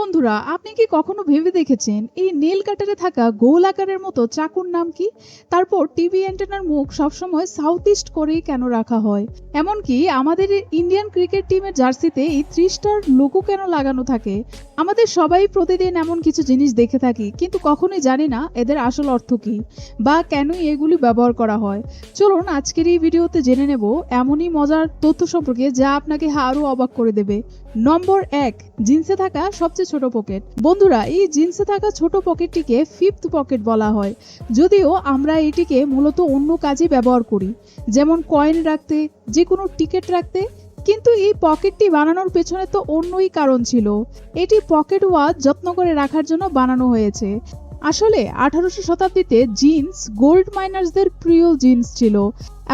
বন্ধুরা, আপনি কি কখনো ভেবে দেখেছেন এই নেল কাটারে থাকা গোল আকারের মতো চাকুর নাম কি? তারপর টিভি অ্যান্টেনার মুখ সবসময় সাউথ ইস্ট করেই কেন রাখা হয়? এমনকি আমাদের ইন্ডিয়ান ক্রিকেট টিমের জার্সিতে এই ৩০টার লোগো কেন লাগানো থাকে? আমাদের সবাই প্রতিদিন এমন কিছু জিনিস দেখে থাকি, কিন্তু কখনোই জানি না এদের আসল অর্থ কি বা কেনই এগুলি ব্যবহার করা হয়। চলুন আজকের এই ভিডিওতে জেনে নেব এমনই মজার তথ্য সম্পর্কে যা আপনাকে আরো অবাক করে দেবে। নম্বর ১, জিন্সে থাকা সবচেয়ে ছোট পকেট। বন্ধুরা, এই জিন্সে থাকা ছোট পকেটটিকে ফিফথ পকেট বলা হয়, যদিও আমরা এটিকে মূলত অন্য কাজে ব্যবহার করি, যেমন কয়েন রাখতে, যে কোনো টিকিট রাখতে। কিন্তু এই পকেটটি বানানোর পেছনে তো অন্যই কারণ ছিল। এটি পকেট ওয়াচ যত্ন করে রাখার জন্য বানানো হয়েছে। আসলে 1800 শতাব্দীতে জিন্স গোল্ড মাইনার্সদের প্রিয় জিন্স ছিল,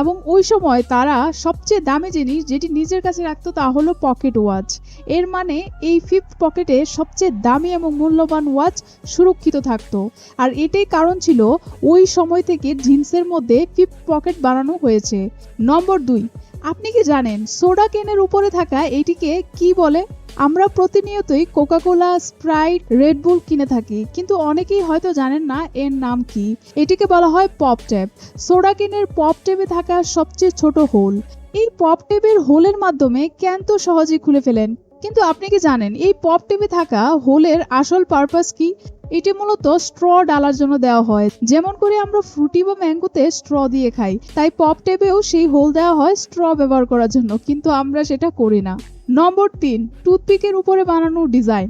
এবং ওই সময় তারা সবচেয়ে দামি জিনিস যেটি নিজের কাছে রাখতো তা হলো পকেট ওয়াচ। এর মানে এই ফিফথ পকেটে সবচেয়ে দামি এবং মূল্যবান ওয়াচ সুরক্ষিত থাকতো। আর এটাই কারণ ছিল ওই সময় থেকে জিন্সের মধ্যে ফিফথ পকেট বানানো হয়েছে। নম্বর ২, আপনি কি জানেন সোডা ক্যানের উপরে থাকা এটিকে কি বলে? আমরা প্রতিনিয়তই কোকাকোলা, স্প্রাইট, রেডবুল কিনে থাকি, কিন্তু অনেকেই হয়তো জানেন না এর নাম কি। এটিকে বলা হয় পপ ট্যাপ। সোডা ক্যানের পপ ট্যাপে থাকা সবচেয়ে ছোট হোল। এই পপ ট্যাপের হোলের মাধ্যমে ক্যান তো সহজেই খুলে ফেলেন, কিন্তু আপনি কি জানেন এই পপ ট্যাপে থাকা হোলের আসল পারপাস কি? এটি মূলত স্ট্র ডালার জন্য দেওয়া হয়। যেমন করে আমরা ফ্রুটি বা ম্যাঙ্গোতে স্ট্র দিয়ে খাই, তাই পপ ট্যাপেও সেই হোল দেওয়া হয় স্ট্র ব্যবহার করার জন্য, কিন্তু আমরা সেটা করি না। নম্বর ৩, টুথপিকের উপরে বানানো ডিজাইন।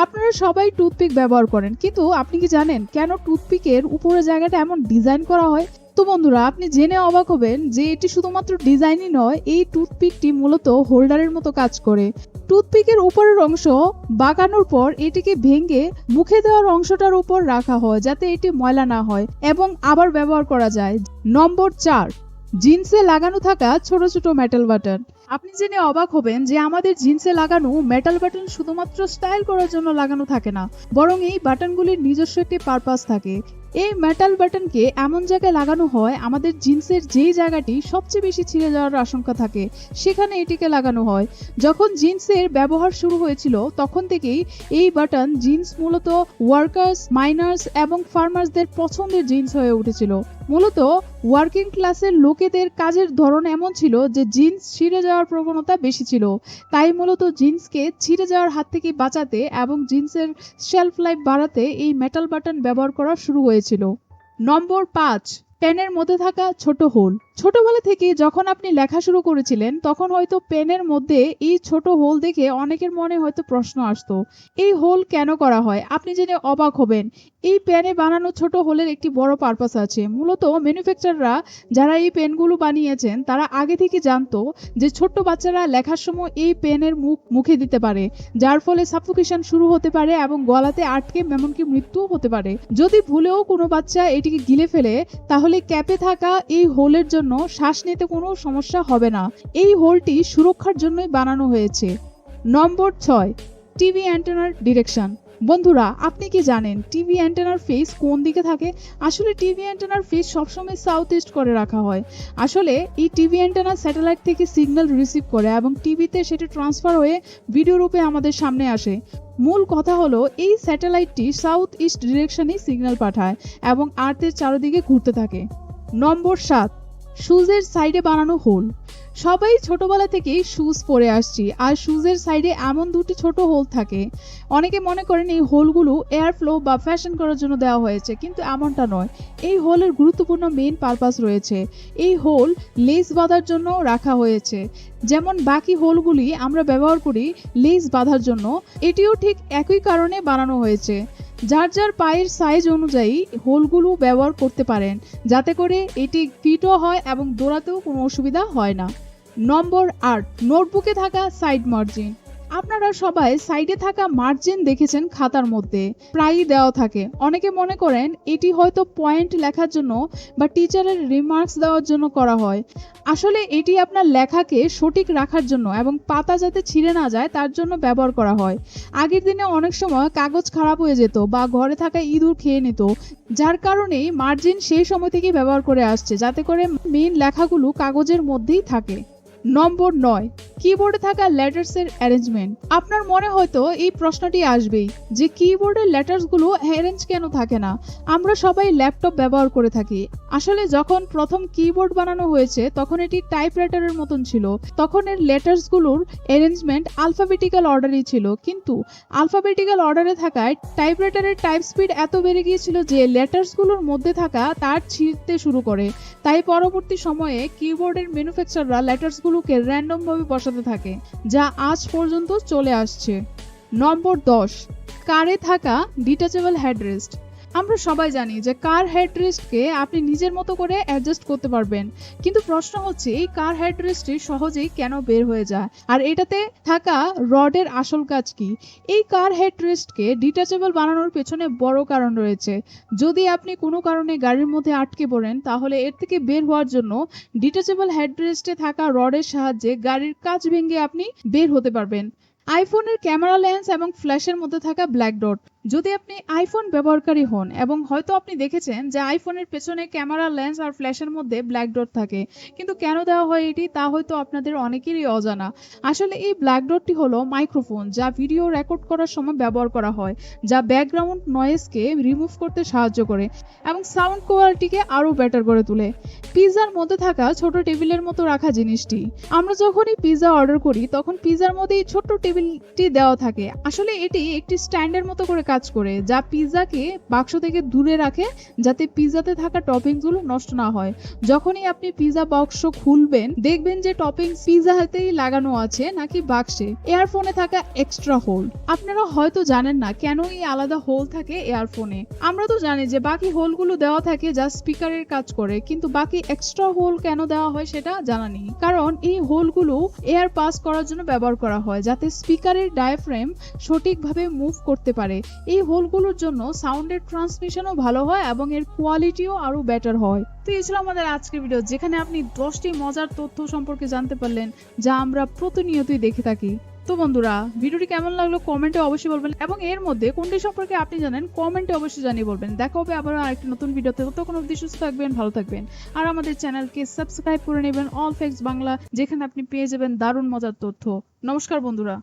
আপনারা সবাই টুথপিক ব্যবহার করেন, কিন্তু আপনি কি জানেন কেন টুথপিকের উপরে জায়গাটা এমন ডিজাইন করা হয়? তো বন্ধুরা, আপনি জেনে অবাক হবেন যে এটি শুধুমাত্র ডিজাইনই নয়, এই টুথপিকটি মূলত হোল্ডারের মতো কাজ করে। টুথপিকের উপরের অংশ বাঁকানোর পর এটিকে ভেঙে মুখে দেওয়ার অংশটার উপর রাখা হয়, যাতে এটি ময়লা না হয় এবং আবার ব্যবহার করা যায়। নম্বর ৪, জিন্সে লাগানো থাকা ছোট ছোট মেটাল বাটন। আপনি জেনে অবাক হবেন যে আমাদের জিন্সে লাগানো মেটাল বাটন শুধুমাত্র স্টাইল করার জন্য লাগানো থাকে না, বরং এই বাটনগুলির নিজস্ব একটি পারপাস থাকে। এই মেটাল বাটনকে এমন জায়গায় লাগানো হয় আমাদের জিন্সের যেই জায়গাটি সবচেয়ে বেশি ছিঁড়ে যাওয়ার আশঙ্কা থাকে, সেখানে এটিকে লাগানো হয়। যখন জিন্সের ব্যবহার শুরু হয়েছিল তখন থেকেই এই বাটন জিন্স মূলত ওয়ার্কার্স, মাইনার্স এবং ফার্মার্সদের পছন্দের জিন্স হয়ে উঠেছিল। মূলত ওয়ার্কিং ক্লাসের লোকেদের কাজের ধরন এমন ছিল যে জিন্স ছিঁড়ে যাওয়ার প্রবণতা বেশি ছিল, তাই মূলত জিন্সকে ছিঁড়ে যাওয়ার হাত থেকে বাঁচাতে এবং জিন্সের শেলফ লাইফ বাড়াতে এই মেটাল বাটন ব্যবহার করা শুরু হয়েছিল। নম্বর ৫, পেনের মধ্যে থাকা ছোট হোল। ছোটবেলা থেকে যখন আপনি লেখা শুরু করেছিলেন তখন হয়তো পেনের মধ্যে এই ছোট হোল দেখে অনেকের মনে হয়তো প্রশ্ন আসতো, এই হোল কেন করা হয়? আপনি জেনে অবাক হবেন, এই পেনে বানানো ছোট হোলের একটি বড় পারপাস আছে। মূলত ম্যানুফ্যাকচাররা যারা এই পেনগুলো বানিয়েছেন তারা আগে থেকে জানতো যে ছোট্ট বাচ্চারা লেখার সময় এই পেনের মুখে দিতে পারে, যার ফলে সাফোকেশন শুরু হতে পারে এবং গলাতে আটকে এমনকি মৃত্যুও হতে পারে। যদি ভুলেও কোনো বাচ্চা এটিকে গিলে ফেলে তাহলে ক্যাপে থাকা এই হোলের জন্য শ্বাস নিতে কোনো সমস্যা হবে না। এই হোলটি সুরক্ষার জন্যই বানানো হয়েছে। নম্বর ৬, টিভি অ্যান্টেনার ডিরেকশন। বন্ধুরা, আপনি কি জানেন টিভি অ্যান্টেনার ফেস কোন দিকে থাকে? আসলে টিভি অ্যান্টেনার ফেস সবসময় সাউথ ইস্ট করে রাখা হয়। আসলে এই টিভি অ্যান্টেনা স্যাটেলাইট থেকে সিগন্যাল রিসিভ করে এবং টিভিতে সেটি ট্রান্সফার হয়ে ভিডিও রূপে আমাদের সামনে আসে। মূল কথা হলো এই স্যাটেলাইটটি সাউথ ইস্ট ডিরেকশনে সিগন্যাল পাঠায় এবং আর্থের চারিদিকে ঘুরতে থাকে। নম্বর ৭, শুজের সাইডে বানানো হোল। সবাই ছোটবেলা থেকেই শুজ পরে আসছি, আর শুজের সাইডে এমন দুটি ছোট হোল থাকে। অনেকে মনে করেন এই হোলগুলো এয়ার ফ্লো বা ফ্যাশন করার জন্য দেওয়া হয়েছে, কিন্তু এমনটা নয়। এই হোলের গুরুত্বপূর্ণ মেইন পারপাস রয়েছে। এই হোল লেস বাঁধার জন্য রাখা হয়েছে। যেমন বাকি হোলগুলি আমরা ব্যবহার করি লেস বাঁধার জন্য, এটিও ঠিক একই কারণে বানানো হয়েছে। যার যার পায়ের সাইজ অনুযায়ী হোলগুলো ব্যবহার করতে পারেন, যাতে করে এটি ফিটও হয় এবং দৌড়াতেও কোনো অসুবিধা হয় না। নম্বর ৮, নোটবুকে থাকা সাইড মার্জিন। আপনারা সবাই সাইডে থাকা মার্জিন দেখেছেন, খাতার মধ্যে প্রায়ই দেওয়া থাকে। অনেকে মনে করেন এটি হয়তো পয়েন্ট লেখার জন্য বা টিচারের রিমার্কস দেওয়ার জন্য করা হয়। আসলে এটি আপনার লেখাকে সঠিক রাখার জন্য এবং পাতা যাতে ছিঁড়ে না যায় তার জন্য ব্যবহার করা হয়। আগের দিনে অনেক সময় কাগজ খারাপ হয়ে যেত বা ঘরে থাকা ইঁদুর খেয়ে নিত, যার কারণেই মার্জিন সেই সময় থেকেই ব্যবহার করে আসছে, যাতে করে মেইন লেখাগুলো কাগজের মধ্যেই থাকে। নম্বর 9, কিবোর্ডে থাকা লেটার্স এর অ্যারেঞ্জমেন্ট। আপনার মনে হয়তো এই প্রশ্নটি আসবেই যে কিবোর্ডের লেটার্স গুলো অ্যারেঞ্জ কেন থাকে না। আমরা সবাই ল্যাপটপ ব্যবহার করে থাকি। আসলে যখন প্রথম কিবোর্ড বানানো হয়েছে তখন এটি টাইপরাইটারের মতন ছিল। তখন এর লেটার্স গুলোর অ্যারেঞ্জমেন্ট আলফাবেটিক্যাল অর্ডারই ছিল, কিন্তু আলফাবেটিক্যাল অর্ডারে থাকায় টাইপরাইটারের টাইপ স্পিড এত বেড়ে গিয়েছিল যে লেটার্স গুলোর মধ্যে থাকা তার ছিঁড়তে শুরু করে। তাই পরবর্তী সময়ে কিবোর্ডের ম্যানুফ্যাকচাররা লেটার্স গুলোকে র্যান্ডম ভাবে বসাতে থাকে, যা আজ পর্যন্ত চলে আসছে। নম্বর 10, কারে থাকা ডিটাচেবল হেডরেস্ট। আমরা সবাই জানি যে কার হেডরেস্টকে আপনি নিজের মতো করে অ্যাডজাস্ট করতে পারবেন, কিন্তু প্রশ্ন হচ্ছে এই কার হেডরেস্টটি সহজেই কেন বের হয়ে যায়, আর এটাতে থাকা রডের আসল কাজ কি। এই কার হেডরেস্টকে ডিটাচেবল বানানোর পেছনে বড় কারণ রয়েছে। যদি আপনি কোনো কারণে গাড়ির মধ্যে আটকে পড়েন তাহলে এর থেকে বের হওয়ার জন্য ডিটাচেবল হেডরেস্টে থাকা রডের সাহায্যে গাড়ির কাঁচ ভেঙে আপনি বের হতে পারবেন। আইফোনের ক্যামেরা লেন্স এবং ফ্ল্যাশের মধ্যে থাকা ব্ল্যাক ডট। যদি আপনি আইফোন ব্যবহারকারী হন এবং হয়তো আপনি দেখেছেন যে আইফোনের পেছনে ক্যামেরা লেন্স আর ফ্ল্যাশের মধ্যে ব্ল্যাক ডট থাকে, কিন্তু কেন দেওয়া হয় এটি তা হয়তো আপনাদের অনেকেরই অজানা। আসলে এই ব্ল্যাক ডটটি হলো মাইক্রোফোন, যা ভিডিও রেকর্ড করার সময় ব্যবহার করা হয়, যা ব্যাকগ্রাউন্ড নয়েজকে রিমুভ করতে সাহায্য করে এবং সাউন্ড কোয়ালিটিকে আরো বেটার করে তোলে। পিৎজার মধ্যে থাকা ছোট টেবিলের মতো রাখা জিনিসটি, আমরা যখনই পিৎজা অর্ডার করি তখন পিৎজার মধ্যে এই ছোট্ট টেবিলটি দেওয়া থাকে। আসলে এটি একটি স্ট্যান্ডের মতো করে কাজ করে, যা পিৎজাকে বাক্স থেকে দূরে রাখে যাতে পিৎজাতে থাকা টপিংস গুলো নষ্ট না হয়। যখনই আপনি পিৎজা বাক্স খুলবেন দেখবেন যে টপিংস পিৎজা হাতেই লাগানো আছে নাকি বাক্সে। এয়ারফোনে থাকা এক্সট্রা হোল, আপনারা হয়তো জানেন না কেন এই আলাদা হোল থাকে এয়ারফোনে। আমরা তো জানি যে বাকি হোলগুলো দেওয়া থাকে যা স্পিকারের কাজ করে, কিন্তু বাকি এক্সট্রা হোল কেন দেওয়া হয় সেটা জানা নেই। কারণ এই হোলগুলো এয়ার পাস করার জন্য ব্যবহার করা হয়, যাতে স্পিকারের ডায়াফ্রেম সঠিকভাবে মুভ করতে পারে। এই হোলগুলোর জন্য সাউন্ডের ট্রান্সমিশনও ভালো হয় এবং এর কোয়ালিটিও আরো বেটার হয়। তো এই ছিল আমাদের আজকের ভিডিও, যেখানে আপনি 10টি মজার তথ্য সম্পর্কে জানতে পারলেন যা আমরা প্রতিনিয়তই দেখে থাকি। তো বন্ধুরা, ভিডিওটি কেমন লাগলো কমেন্টে অবশ্যই বলবেন, এবং এর মধ্যে কোনটি সম্পর্কে আপনি জানেন কমেন্টে অবশ্যই জানিয়ে বলবেন। দেখা হবে আবার আরেকটি নতুন ভিডিওতে। ততক্ষণ অবধি সুস্থ থাকবেন, ভালো থাকবেন, আর আমাদের চ্যানেলকে সাবস্ক্রাইব করে নেবেন অল ফ্যাক্টস বাংলা, যেখানে আপনি পেয়ে যাবেন দারুণ মজার তথ্য। নমস্কার বন্ধুরা।